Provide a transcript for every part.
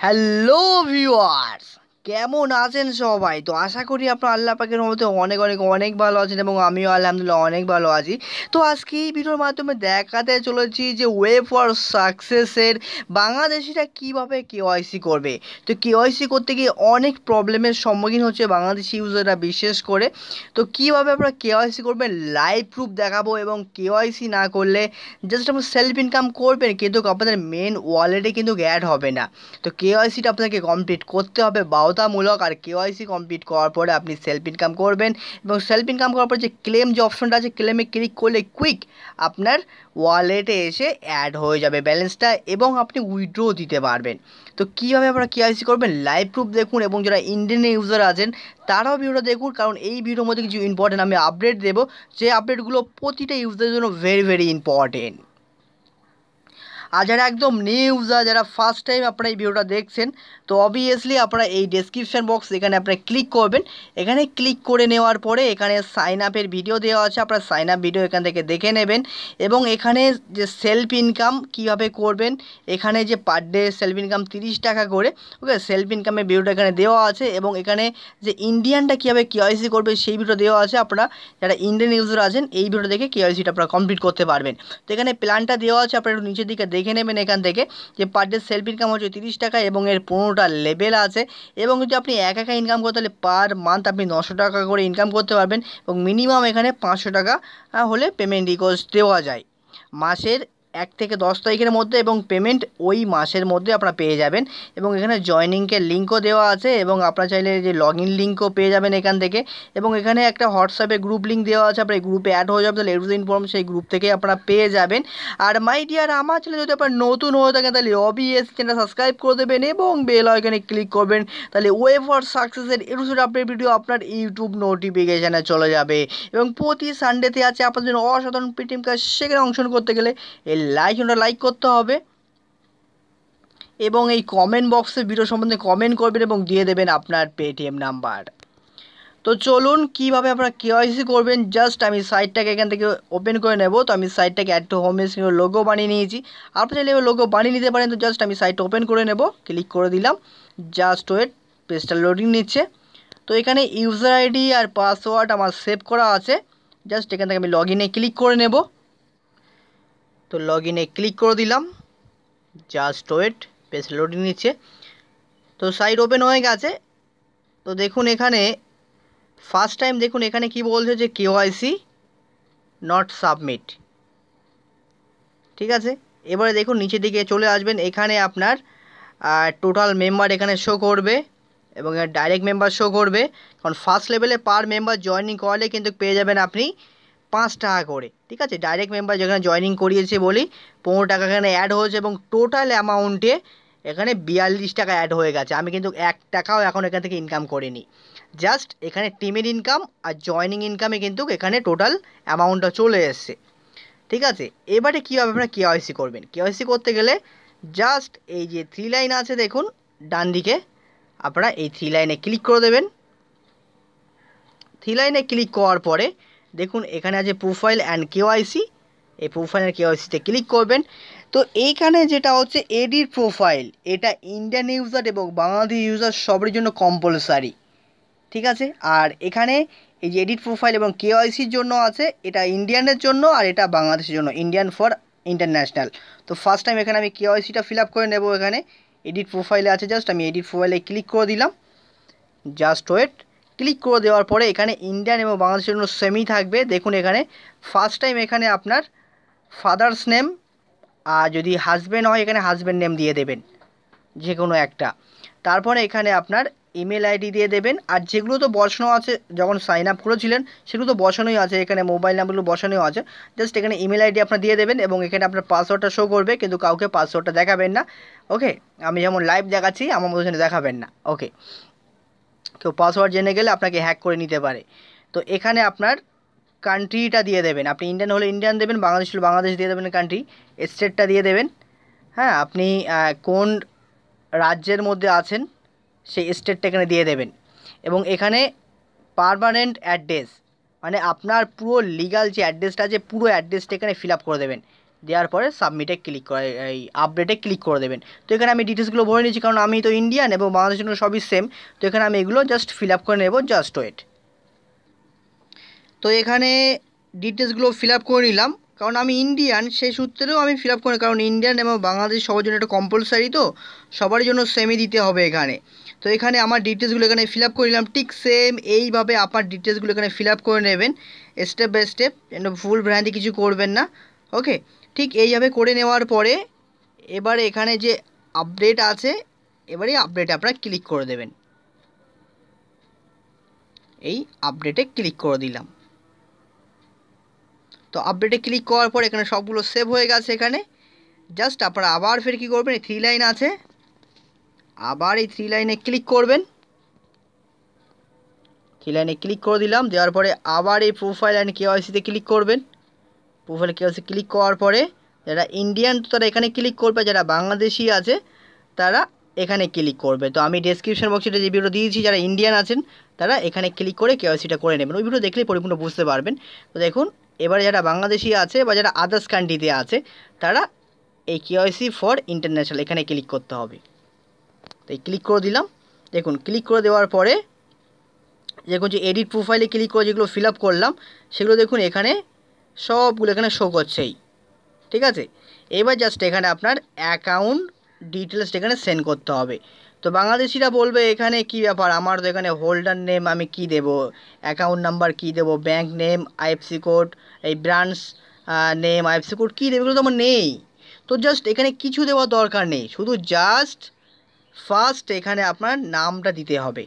Hello viewers, কেমন আছেন সবাই? তো আশা করি আপনারা আল্লাহ পাকের রহমতে অনেক অনেক অনেক ভালো আছেন এবং আমিও আলহামদুলিল্লাহ অনেক ভালো আছি। তো আজকে এই ভিডিওর মাধ্যমে দেখাতে চলেছি যে ওয়ে ফর সাকসেসের বাংলাদেশিরা কীভাবে কেওয়াইসি করবে। তো কেওয়াইসি করতে গিয়ে অনেক প্রবলেমের সম্মুখীন হচ্ছে বাংলাদেশি ইউজাররা বিশেষ করে। তো কীভাবে আপনারা কেওয়াইসি করবেন লাইভ প্রুফ দেখাবো, এবং কেওয়াইসি না করলে জাস্ট আপনার সেলফ ইনকাম করবেন কিন্তু আপনাদের মেন ওয়ালেটে কিন্তু অ্যাড হবে না। তো কেওয়াইসিটা আপনাকে কমপ্লিট করতে হবে বাধ্যতামূলক, আর কেওয়াইসি কমপ্লিট করার পরে আপনি সেলফ ইনকাম করবেন, এবং সেলফ ইনকাম করার পরে যে ক্লেম যে অপশনটা আছে, ক্লেমে ক্লিক করলে কুইক আপনার ওয়ালেটে এসে অ্যাড হয়ে যাবে ব্যালেন্সটা, এবং আপনি উইথড্র দিতে পারবেন। তো কীভাবে আপনারা কেওয়াইসি করবেন লাইভ প্রুফ দেখুন, এবং যারা ইন্ডিয়ান ইউজার আছেন তারাও ভিডিওটা দেখুন, কারণ এই ভিডিওর মধ্যে কিছু ইম্পর্টেন্ট আমি আপডেট দেবো, যে আপডেটগুলো প্রতিটা ইউজারের জন্য ভেরি ভেরি ইম্পর্টেন্ট। আর যারা একদম নিউ ইউজার, যারা ফার্স্ট টাইম আপনারা এই ভিডিওটা দেখছেন, তো অবভিয়াসলি আপনারা এই ডেসক্রিপশন বক্স এখানে আপনারা ক্লিক করবেন। এখানে ক্লিক করে নেওয়ার পরে এখানে সাইন আপের ভিডিও দেওয়া আছে, আপনারা সাইন আপ ভিডিও এখান থেকে দেখে নেবেন। এবং এখানে যে সেলফ ইনকাম কীভাবে করবেন, এখানে যে পার ডে সেলফ ইনকাম 30 টাকা করে, ওকে, সেলফ ইনকামের ভিডিওটা এখানে দেওয়া আছে, এবং এখানে যে ইন্ডিয়ানটা কীভাবে কেওয়াইসি করবে সেই ভিডিও দেওয়া আছে। আপনারা যারা ইন্ডিয়ান ইউজার আছেন এই ভিডিও দেখে কেওয়াইসিটা আপনারা কমপ্লিট করতে পারবেন। তো এখানে প্ল্যানটা দেওয়া আছে, আপনারা একটু নিচের দিকে দেখে নেবেন এখান থেকে, যে পার ডে সেলফ ইনকাম হচ্ছে 30 টাকা, এবং এর 15টা লেভেল আছে। এবং যদি আপনি একা ইনকাম করতে হলে পার মান্থ আপনি 900 টাকা করে ইনকাম করতে পারবেন, এবং মিনিমাম এখানে 500 টাকা হলে পেমেন্ট রিকোয়েস্ট দেওয়া যায় মাসের 1 থেকে 10 তারিখের মধ্যে, এবং পেমেন্ট ওই মাসের মধ্যে আপনারা পেয়ে যাবেন। এবং এখানে জয়নিংয়ের লিঙ্কও দেওয়া আছে, এবং আপনারা চাইলে যে লগ ইন লিঙ্কও পেয়ে যাবেন এখান থেকে। এবং এখানে একটা হোয়াটসঅ্যাপে গ্রুপ লিঙ্ক দেওয়া আছে, আপনার এই গ্রুপে অ্যাড হয়ে যাবেন, তাহলে এভরিথিং ইনফরমেশন সেই গ্রুপ থেকে আপনারা পেয়ে যাবেন। আর মাই ডিয়ার, আমার চ্যানেল যদি আপনার নতুন হয়ে থাকেন তাহলে অবভিয়াসলি চ্যানেলটা সাবস্ক্রাইব করে দেবেন এবং বেল আইকনে ক্লিক করবেন, তাহলে ওয়ে ফর সাকসেসের এপিসোড আপডেট ভিডিও আপনার ইউটিউব নোটিফিকেশানে চলে যাবে। এবং প্রতি সানডেতে আছে আপনার জন্য অসাধারণ পিটিএম কাজ, সেখানে অংশগ্রহণ করতে গেলে এই লাইক করতে হবে, এবং এই কমেন্ট বক্সে ভিডিও সম্বন্ধে কমেন্ট করবেন এবং দিয়ে দেবেন আপনার পেটিএম নাম্বার। তো চলুন কীভাবে আপনারা কেওয়াইসি করবেন, জাস্ট আমি সাইটটাকে এখান থেকে ওপেন করে নেব। তো আমি সাইটটাকে অ্যাড টু হোম স্ক্রিনের লোগো বানিয়ে নিয়েছি, আপনি চাইলে লোগো বানিয়ে নিতে পারেন। তো জাস্ট আমি সাইটটা ওপেন করে নেব, ক্লিক করে দিলাম, জাস্ট ওয়েট, পেজটা লোডিং নিচ্ছে। তো এখানে ইউজার আইডি আর পাসওয়ার্ড আমার সেভ করা আছে, জাস্ট এখান থেকে আমি লগ ইনে ক্লিক করে নেব। তো লগ ইনে ক্লিক করে দিলাম, জাস্ট ওয়েট, পেজ লোডিং নিচ্ছে। তো সাইট ওপেন হয়ে গেছে। তো দেখুন এখানে ফার্স্ট টাইম দেখুন এখানে কি বলছে, যে কেওয়াইসি নট সাবমিট। ঠিক আছে, এবারে দেখুন নিচের দিকে চলে আসবেন, এখানে আপনার টোটাল মেম্বার এখানে শো করবে, এবং ডাইরেক্ট মেম্বার শো করবে। কারণ ফার্স্ট লেভেলে পার মেম্বার জয়েনিং করলে কিন্তু পেয়ে যাবেন আপনি 5 টাকা করে। ঠিক আছে, ডাইরেক্ট মেম্বার যেখানে জয়েনিং করিয়েছে বলি 15 টাকা এখানে অ্যাড হয়েছে, এবং টোটাল অ্যামাউন্টে এখানে 42 টাকা অ্যাড হয়ে গেছে। আমি কিন্তু 1 টাকাও এখন এখান থেকে ইনকাম করিনি, জাস্ট এখানে টিমের ইনকাম আর জয়েনিং ইনকামে কিন্তু এখানে টোটাল অ্যামাউন্টটা চলে এসছে। ঠিক আছে, এবারে কীভাবে আপনারা কেওয়াইসি করবেন। কেওয়াইসি করতে গেলে জাস্ট এই যে 3 লাইন আছে দেখুন ডান দিকে, আপনারা এই 3 লাইনে ক্লিক করে দেবেন। 3 লাইনে ক্লিক করার পরে দেখুন এখানে আছে প্রোফাইল অ্যান্ড কেওয়াইসি, এই প্রোফাইল অ্যান্ড কেওয়াইসিতে ক্লিক করবেন। তো এইখানে যেটা হচ্ছে এডিট প্রোফাইল, এটা ইন্ডিয়ান ইউজার এবং বাংলাদেশি ইউজার সবার জন্য কম্পালসারি। ঠিক আছে, আর এখানে এই যে এডিট প্রোফাইল এবং কেওয়াইসির জন্য আছে, এটা ইন্ডিয়ানের জন্য আর এটা বাংলাদেশের জন্য, ইন্ডিয়ান ফর ইন্টারন্যাশনাল। তো ফার্স্ট টাইম এখানে আমি কেওয়াইসিটা ফিল আপ করে নেব। এখানে এডিট প্রোফাইলে আছে, জাস্ট আমি এডিট প্রোফাইলে ক্লিক করে দিলাম, জাস্ট ওয়েট। ক্লিক করে দেওয়ার পরে এখানে ইন্ডিয়ান এবং বাংলাদেশের জন্য সেমই থাকবে। দেখুন এখানে ফার্স্ট টাইম এখানে আপনার ফাদার্স নেম, আর যদি হাজব্যান্ড হয় এখানে হাজব্যান্ড নেম দিয়ে দেবেন যে কোনো একটা। তারপরে এখানে আপনার ইমেল আইডি দিয়ে দেবেন, আর যেগুলো তো বসানো আছে যখন সাইন আপ করেছিলেন সেগুলো তো বসানোই আছে, এখানে মোবাইল নাম্বারগুলো বসানোই আছে। জাস্ট এখানে ইমেল আইডি আপনার দিয়ে দেবেন, এবং এখানে আপনার পাসওয়ার্ডটা শো করবে, কিন্তু কাউকে পাসওয়ার্ডটা দেখাবেন না। ওকে, আমি যেমন লাইভ দেখাচ্ছি আমার মতো দেখাবেন না। ওকে, কেউ পাসওয়ার্ড জেনে গেলে আপনাকে হ্যাক করে নিতে পারে। তো এখানে আপনার কান্ট্রিটা দিয়ে দেবেন, আপনি ইন্ডিয়ান হলে ইন্ডিয়ান দেবেন, বাংলাদেশ হলে বাংলাদেশ দিয়ে দেবেন কান্ট্রি, স্টেটটা দিয়ে দেবেন। হ্যাঁ, আপনি কোন রাজ্যের মধ্যে আছেন সেই স্টেটটা এখানে দিয়ে দেবেন। এবং এখানে পার্মানেন্ট অ্যাড্রেস, মানে আপনার পুরো লিগাল যে অ্যাড্রেসটা আছে পুরো অ্যাড্রেসটা এখানে ফিল আপ করে দেবেন। দেওয়ার পরে সাবমিটে ক্লিক করে এই আপডেটে ক্লিক করে দেবেন। তো এখানে আমি ডিটেলসগুলো ভরে নিচ্ছি, কারণ আমি তো ইন্ডিয়ান এবং বাংলাদেশের জন্য সবই সেম। তো এখানে আমি এগুলো জাস্ট ফিল আপ করে নেব, জাস্ট ওয়েট। তো এখানে ডিটেলসগুলো ফিল আপ করে নিলাম, কারণ আমি ইন্ডিয়ান সেই সূত্রেও আমি ফিল আপ করি, কারণ ইন্ডিয়ান এবং বাংলাদেশ সবার জন্য একটা কম্পালসারি, তো সবার জন্য সেমই দিতে হবে এখানে। তো এখানে আমার ডিটেলসগুলো এখানে ফিল আপ করে নিলাম, ঠিক সেম এইভাবে আপনার ডিটেলসগুলো এখানে ফিল আপ করে নেবেন স্টেপ বাই স্টেপ, ফুল ভ্রান্তি কিছু করবেন না। ওকে, ঠিক এইভাবে করে নেওয়ার পরে এবারে এখানে যে আপডেট আছে, এবারে আপডেটে আপনারা ক্লিক করে দেবেন। এই আপডেটে ক্লিক করে দিলাম। তো আপডেটে ক্লিক করার পর এখানে সবগুলো সেভ হয়ে গেছে। এখানে জাস্ট আপনারা আবার ফের কী করবেন, এই 3 লাইন আছে, আবার এই 3 লাইনে ক্লিক করবেন। 3 লাইনে ক্লিক করে দিলাম, দেওয়ার পরে আবার এই প্রোফাইল অ্যান্ড কেওয়াইসিতে ক্লিক করবেন। প্রোফাইল কেওয়াইসি ক্লিক করার পরে যারা ইন্ডিয়ান তারা এখানে ক্লিক করবে, যারা বাংলাদেশি আছে তারা এখানে ক্লিক করবে। তো আমি ডেসক্রিপশন বক্সে যে ভিডিও দিয়েছি, যারা ইন্ডিয়ান আছেন তারা এখানে ক্লিক করে কেওয়াইসিটা করে নেবেন, ওই ভিডিও দেখলেই পরিপূর্ণ বুঝতে পারবেন। তো দেখুন, এবারে যারা বাংলাদেশি আছে বা যারা আদার্স কান্ট্রিতে আছে তারা এই কেওয়াইসি ফর ইন্টারন্যাশনাল এখানে ক্লিক করতে হবে। তো এই ক্লিক করে দিলাম। দেখুন, ক্লিক করে দেওয়ার পরে দেখুন যে এডিট প্রোফাইলে ক্লিক করে যেগুলো ফিল আপ করলাম সেগুলো দেখুন এখানে সবগুলো এখানে শো করছেই। ঠিক আছে, এবার জাস্ট এখানে আপনার অ্যাকাউন্ট ডিটেলসটা এখানে সেন্ড করতে হবে। তো বাংলাদেশিরা বলবে এখানে কি ব্যাপার, আমার তো এখানে হোল্ডার নেম আমি কি দেব, অ্যাকাউন্ট নাম্বার কি দেব, ব্যাংক নেম, আইএফসি কোড, এই ব্রাঞ্চ নেম, আইএফসি কোড কী দেবে, এগুলো তো আমার নেই। তো জাস্ট এখানে কিছু দেওয়ার দরকার নেই, শুধু জাস্ট ফার্স্ট এখানে আপনার নামটা দিতে হবে।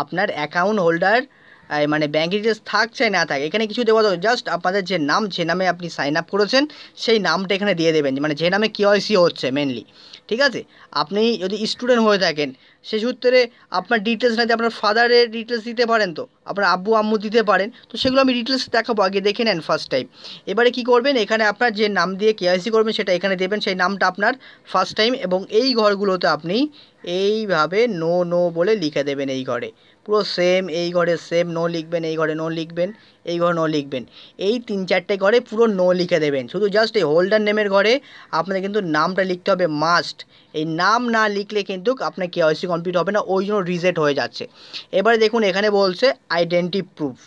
আপনার অ্যাকাউন্ট হোল্ডার মানে ব্যাঙ্ক ডিটেলস থাক চাই না থাকে, এখানে কিছু দেওয়া দরকার, জাস্ট আপনাদের যে নাম, যে নামে আপনি সাইন আপ করেছেন সেই নামটা এখানে দিয়ে দেবেন, মানে যে নামে কেওয়াইসি হচ্ছে মেনলি। ঠিক আছে, আপনি যদি স্টুডেন্ট হয়ে থাকেন সে সূত্রে আপনার ডিটেলস না দিয়ে আপনার ফাদারের ডিটেলস দিতে পারেন, তো আপনার আব্বু আম্মু দিতে পারেন। তো সেগুলো আমি ডিটেলস দেখাবো, আগে দেখে নেন ফার্স্ট টাইম। এবারে কি করবেন, এখানে আপনার যে নাম দিয়ে কেওয়াইসি করবেন সেটা এখানে দেবেন, সেই নামটা আপনার ফার্স্ট টাইম, এবং এই ঘরগুলোতে আপনি এইভাবে নো নো বলে লিখে দেবেন। এই ঘরে পুরো সেম, এই ঘরে সেম নো লিখবেন, এই ঘরে নো লিখবেন, এই ঘরে নো লিখবেন, এই 3-4টে ঘরে পুরো নো লিখে দেবেন। শুধু জাস্ট এই হোল্ডার নেমের ঘরে আপনাদের কিন্তু নামটা লিখতে হবে মাস্ট। এই নাম না লিখলে কিন্তু আপনার কেওয়াইসি কমপ্লিট হবে না, ওই জন্য রিজেক্ট হয়ে যাচ্ছে। এবারে দেখুন এখানে বলছে আইডেন্টি প্রুফ।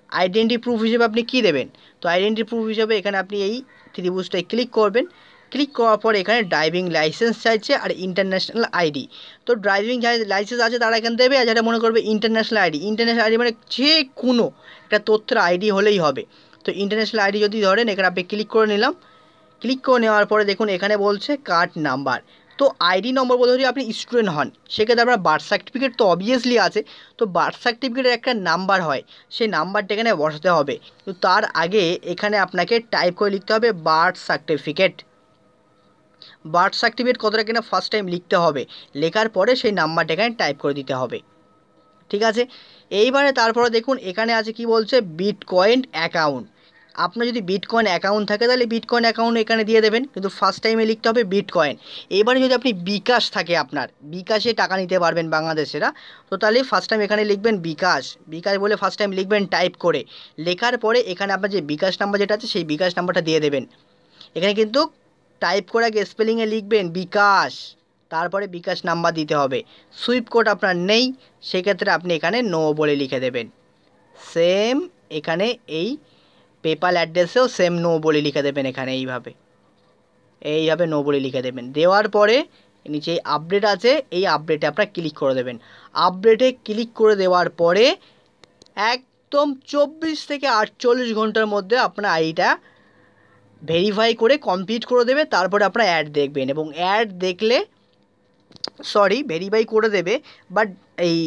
আইডেন্টি প্রুফ হিসেবে আপনি কী দেবেন, তো আইডেন্টি প্রুফ হিসেবে এখানে আপনি এই ত্রিভুজটায় ক্লিক করবেন। ক্লিক করার পর এখানে ড্রাইভিং লাইসেন্স চাইছে আর ইন্টারন্যাশনাল আইডি। তো ড্রাইভিং যারা লাইসেন্স আছে তারা এখানে দেবে, আর যারা মনে করবে ইন্টারন্যাশনাল আইডি, ইন্টারন্যাশনাল আইডি মানে যে কোনো একটা তথ্যের আইডি হলেই হবে। তো ইন্টারন্যাশনাল আইডি যদি ধরেন এখানে আপনি ক্লিক করে নিলাম। ক্লিক করে নেওয়ার পরে দেখুন এখানে বলছে কার্ড নাম্বার। তো আইডি নম্বর বলতে যদি আপনি স্টুডেন্ট হন সেক্ষেত্রে আপনার বার্থ সার্টিফিকেট তো অবভিয়াসলি আছে, তো বার্থ সার্টিফিকেটের একটা নাম্বার হয়, সেই নাম্বারটা এখানে বসাতে হবে। তো তার আগে এখানে আপনাকে টাইপ করে লিখতে হবে বার্থ সার্টিফিকেট। বার্থ সার্টিফিকেট কতটা কিনা ফার্স্ট টাইম লিখতে হবে, লেখার পরে সেই নাম্বারটা এখানে টাইপ করে দিতে হবে। ঠিক আছে, এইবারে তারপরে দেখুন এখানে আছে কি বলছে বিটকয়েন অ্যাকাউন্ট। আপনার যদি বিটকয়েন অ্যাকাউন্ট থাকে তাহলে বিটকয়েন অ্যাকাউন্ট এখানে দিয়ে দেবেন, কিন্তু ফার্স্ট টাইমে লিখতে হবে বিটকয়েন। এবারে যদি আপনি বিকাশ থাকে, আপনার বিকাশে টাকা নিতে পারবেন বাংলাদেশেরা, তো তাহলে ফার্স্ট টাইম এখানে লিখবেন বিকাশ। বিকাশ বলে ফার্স্ট টাইম লিখবেন টাইপ করে, লেখার পরে এখানে আপনার যে বিকাশ নাম্বার যেটা আছে সেই বিকাশ নাম্বারটা দিয়ে দেবেন। এখানে কিন্তু টাইপ করে আগে স্পেলিংয়ে লিখবেন বিকাশ, তারপরে বিকাশ নাম্বার দিতে হবে। সুইপ কোড আপনার নেই, সেক্ষেত্রে আপনি এখানে নো বলে লিখে দেবেন। সেম এখানে এই পেপাল অ্যাড্রেসেও সেম নো বলে লিখে দেবেন, এখানে এইভাবে নো বলে লিখে দেবেন। দেওয়ার পরে নিচে এই আপডেট আছে, এই আপডেটে আপনারা ক্লিক করে দেবেন। আপডেটে ক্লিক করে দেওয়ার পরে একদম 24 থেকে 48 ঘন্টার মধ্যে আপনার আইডিটা ভেরিফাই করে কমপ্লিট করে দেবে। তারপরে আপনারা অ্যাড দেখবেন, এবং অ্যাড দেখলে ভেরিফাই করে দেবে, বাট এই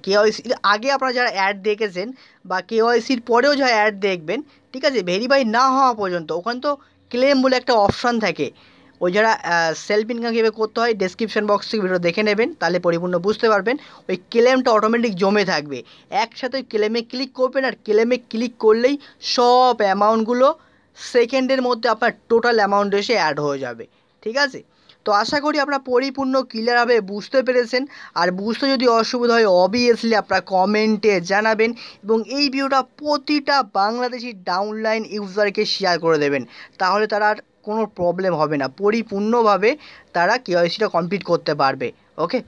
কেওয়াইসির আগে আপনারা যারা অ্যাড দেখেছেন বা কেওয়াইসির পরেও যারা অ্যাড দেখবেন, ঠিক আছে, ভেরিফাই না হওয়া পর্যন্ত ওখানে তো ক্লেম বলে একটা অপশান থাকে, ওই যারা সেলফ ইনকাম কীভাবে করতে হয় ডেসক্রিপশন বক্স থেকে ভিডিও দেখে নেবেন, তাহলে পরিপূর্ণ বুঝতে পারবেন। ওই ক্লেমটা অটোমেটিক জমে থাকবে, একসাথে ওই ক্লেমে ক্লিক করবেন, আর ক্লেমে ক্লিক করলেই সব অ্যামাউন্টগুলো সেকেন্ডের মধ্যে আপনার টোটাল অ্যামাউন্ট এসে অ্যাড হয়ে যাবে। ঠিক আছে, তো আশা করি আপনারা পরিপূর্ণ ক্লিয়ারভাবে বুঝতে পেরেছেন। আর বুঝতে যদি অসুবিধা হয় অবভিয়াসলি আপনারা কমেন্টে জানাবেন, এবং এই ভিডিওটা প্রতিটা বাংলাদেশি ডাউনলাইন ইউজারকে শেয়ার করে দেবেন, তাহলে তারা আর কোনো প্রবলেম হবে না, পরিপূর্ণভাবে তারা কেওয়াইসিটা কমপ্লিট করতে পারবে। ওকে,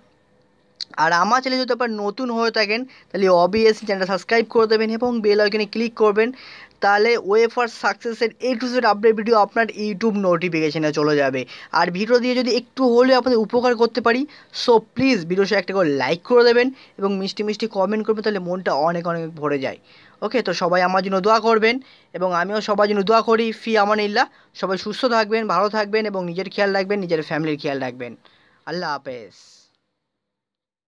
আর আমার চ্যানেলে যদি আপনার নতুন হয়ে থাকেন তাহলে অবভিয়াসলি চ্যানেলটা সাবস্ক্রাইব করে দেবেন এবং বেল আইকনে ক্লিক করবেন, তাহলে ওয়ে ফর সাকসেসের A to Z update video আপনার ইউটিউব নোটিফিকেশানে চলে যাবে। আর ভিডিও দিয়ে যদি একটু হলেও আপনাদের উপকার করতে পারি, সো প্লিজ ভিডিওটা একটা করে লাইক করে দেবেন এবং মিষ্টি মিষ্টি কমেন্ট করবেন, তাহলে মনটা অনেক অনেক ভরে যায়। ওকে, তো সবাই আমার জন্য দোয়া করবেন এবং আমিও সবার জন্য দোয়া করি। ফি আমানিল্লাহ। সবাই সুস্থ থাকবেন, ভালো থাকবেন এবং নিজের খেয়াল রাখবেন, নিজের ফ্যামিলির খেয়াল রাখবেন। আল্লাহ হাফেজ।